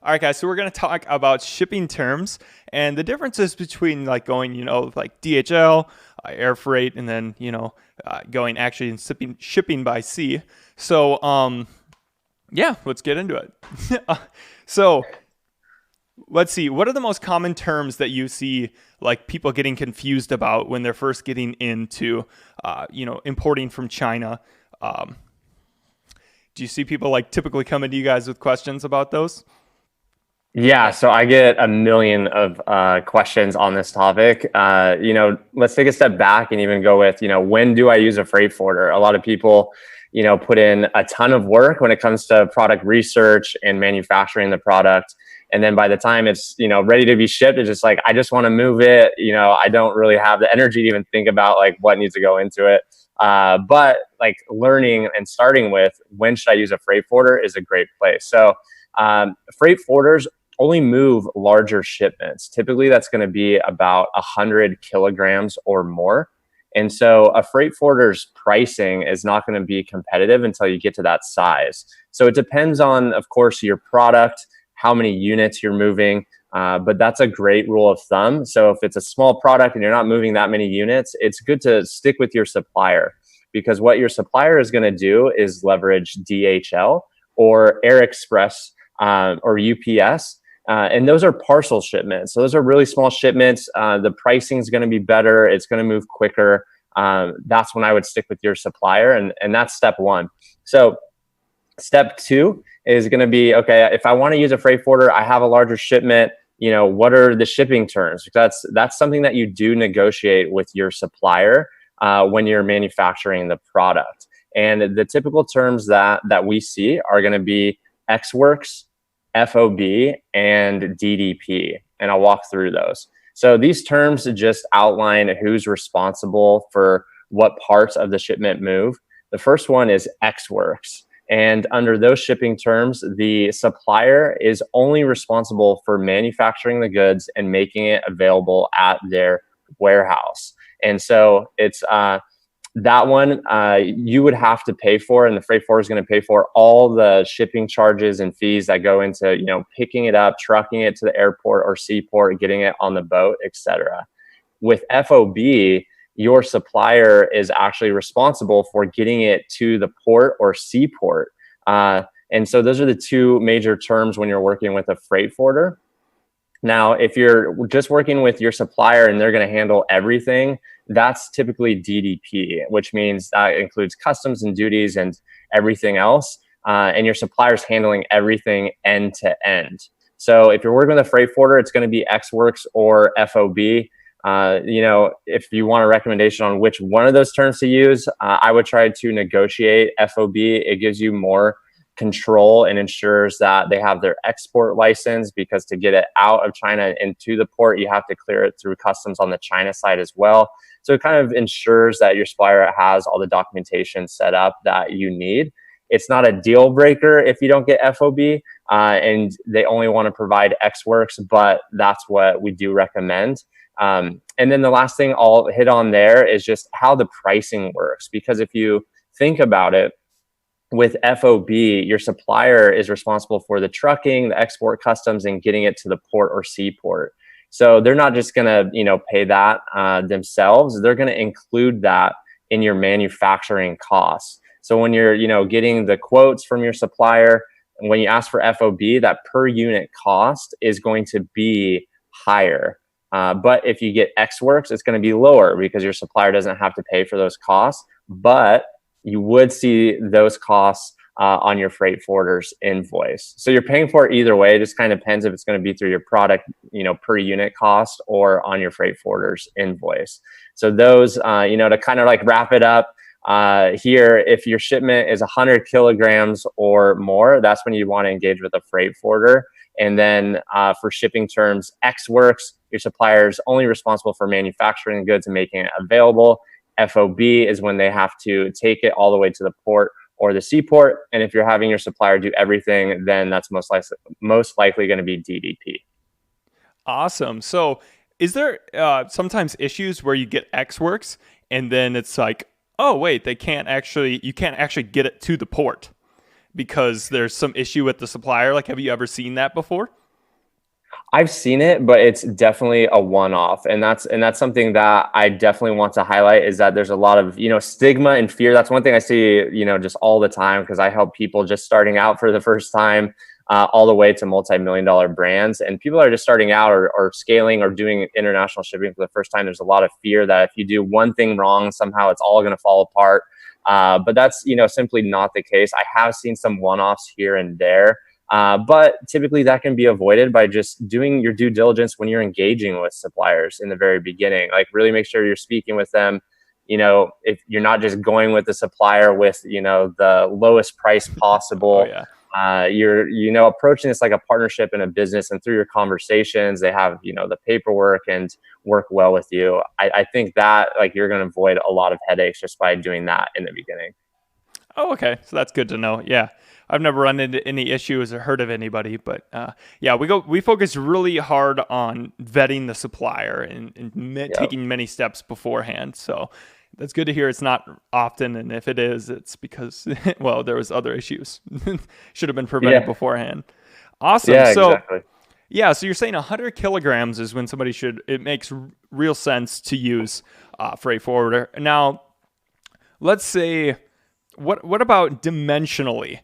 All right, guys. So we're going to talk about shipping terms and the differences between like going, like DHL, air freight, and then, going actually and shipping by sea. So, yeah, let's get into it. So let's see. What are the most common terms that you see like people getting confused about when they're first getting into, importing from China? Um, do you see people like typically coming to you guys with questions about those? Yeah, so I get a million of questions on this topic. Let's take a step back and even go with, when do I use a freight forwarder? A lot of people, put in a ton of work when it comes to product research and manufacturing the product. And then by the time it's, ready to be shipped, it's just like, I just want to move it. I don't really have the energy to even think about like what needs to go into it. But like learning and starting with when should I use a freight forwarder is a great place. So freight forwarders only move larger shipments. Typically, that's going to be about 100 kilograms or more. And so a freight forwarder's pricing is not going to be competitive until you get to that size. So it depends on, of course, your product, how many units you're moving, but that's a great rule of thumb. So if it's a small product and you're not moving that many units, it's good to stick with your supplier, because what your supplier is going to do is leverage DHL or Air Express or UPS. And those are parcel shipments. So those are really small shipments. The pricing is going to be better. It's going to move quicker. That's when I would stick with your supplier. And that's step one. So step two is going to be, okay, if I want to use a freight forwarder, I have a larger shipment, what are the shipping terms? That's something that you do negotiate with your supplier when you're manufacturing the product. And the typical terms that we see are going to be Ex Works, FOB, and DDP, and I'll walk through those. So these terms just outline who's responsible for what parts of the shipment move. The first one is Ex Works, and under those shipping terms, the supplier is only responsible for manufacturing the goods and making it available at their warehouse. And so it's that one you would have to pay for, and the freight forwarder is going to pay for all the shipping charges and fees that go into, picking it up, trucking it to the airport or seaport, getting it on the boat, etc. With FOB, your supplier is actually responsible for getting it to the port or seaport. And so those are the two major terms when you're working with a freight forwarder. Now, if you're just working with your supplier and they're going to handle everything, that's typically DDP, which means that includes customs and duties and everything else. And your supplier's handling everything end to end. So if you're working with a freight forwarder, it's going to be Ex Works or FOB. If you want a recommendation on which one of those terms to use, I would try to negotiate FOB. It gives you more control and ensures that they have their export license, because to get it out of China into the port, you have to clear it through customs on the China side as well. So it kind of ensures that your supplier has all the documentation set up that you need. It's not a deal breaker if you don't get FOB and they only want to provide Ex Works, but that's what we do recommend. And then the last thing I'll hit on there is just how the pricing works, because if you think about it, with FOB, your supplier is responsible for the trucking, the export customs, and getting it to the port or seaport. So they're not just going to, pay that themselves. They're going to include that in your manufacturing costs. So when you're, getting the quotes from your supplier, and when you ask for FOB, that per unit cost is going to be higher. But if you get Ex Works, it's going to be lower because your supplier doesn't have to pay for those costs. But you would see those costs on your freight forwarder's invoice. So you're paying for it either way. It just kind of depends if it's going to be through your product, per unit cost, or on your freight forwarder's invoice. So those, to kind of like wrap it up here, if your shipment is 100 kilograms or more, that's when you want to engage with a freight forwarder. And then for shipping terms, Ex Works, your supplier is only responsible for manufacturing the goods and making it available. FOB is when they have to take it all the way to the port or the seaport. And if you're having your supplier do everything, then that's most likely going to be DDP. Awesome. So is there sometimes issues where you get Ex Works and then it's like, oh, wait, you can't actually get it to the port? because there's some issue with the supplier? Like, have you ever seen that before? I've seen it, but it's definitely a one-off, and that's something that I definitely want to highlight, is that there's a lot of, stigma and fear. That's one thing I see, just all the time, because I help people just starting out for the first time, all the way to multi-million-dollar brands, and people are just starting out or scaling or doing international shipping for the first time. There's a lot of fear that if you do one thing wrong, somehow it's all going to fall apart. But that's simply not the case. I have seen some one-offs here and there. But typically that can be avoided by just doing your due diligence when you're engaging with suppliers in the very beginning. Like, really make sure you're speaking with them. If you're not just going with the supplier with, the lowest price possible. Oh, yeah. You're, approaching this like a partnership in a business, and through your conversations, they have, the paperwork and work well with you. I think that, like, you're going to avoid a lot of headaches just by doing that in the beginning. Oh, okay. So that's good to know. Yeah. I've never run into any issues or heard of anybody, but yeah, we focus really hard on vetting the supplier and taking many steps beforehand. So that's good to hear. It's not often, and if it is, it's because well, there was other issues. Should have been prevented beforehand. Awesome. Yeah, so exactly. yeah, so you're saying 100 kilograms is when somebody should. It makes real sense to use freight forwarder. Now, let's say, what about dimensionally?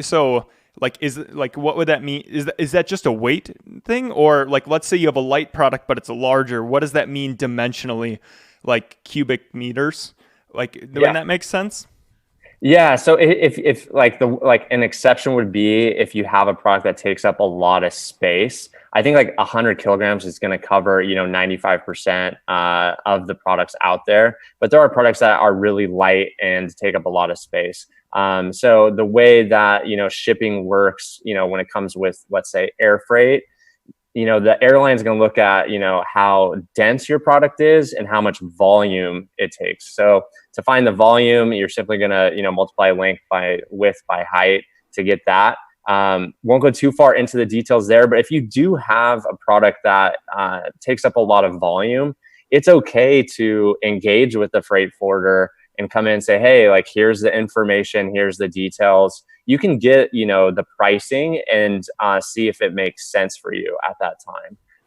So like, what would that mean? Is that just a weight thing? Or like, let's say you have a light product, but it's a larger, what does that mean dimensionally? Like cubic meters? Like, when that makes sense? Yeah. So if like an exception would be if you have a product that takes up a lot of space. I think like 100 kilograms is going to cover, 95% of the products out there. But there are products that are really light and take up a lot of space. So the way that, shipping works, when it comes with, let's say, air freight, the airline is going to look at, how dense your product is and how much volume it takes. So to find the volume, you're simply going to, multiply length by width by height to get that. Won't go too far into the details there, but if you do have a product that takes up a lot of volume, it's okay to engage with the freight forwarder and come in and say, hey, like, here's the information, here's the details. You can get, the pricing and see if it makes sense for you at that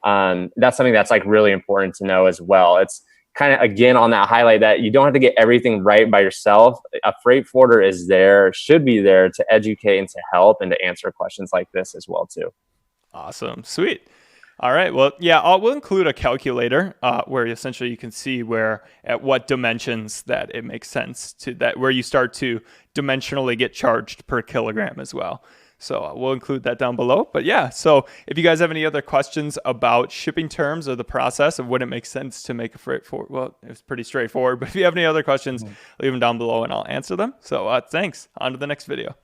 time. That's something that's like really important to know as well. It's kind of, again, on that highlight that you don't have to get everything right by yourself. A freight forwarder is there, should be there to educate and to help and to answer questions like this as well too. Awesome. Sweet. All right. Well, yeah, we'll include a calculator where essentially you can see at what dimensions that it makes sense to that, where you start to dimensionally get charged per kilogram as well. So we'll include that down below. But yeah, so if you guys have any other questions about shipping terms or the process of when it makes sense to make a freight forward, well, it's pretty straightforward. But if you have any other questions, leave them down below and I'll answer them. So thanks. On to the next video.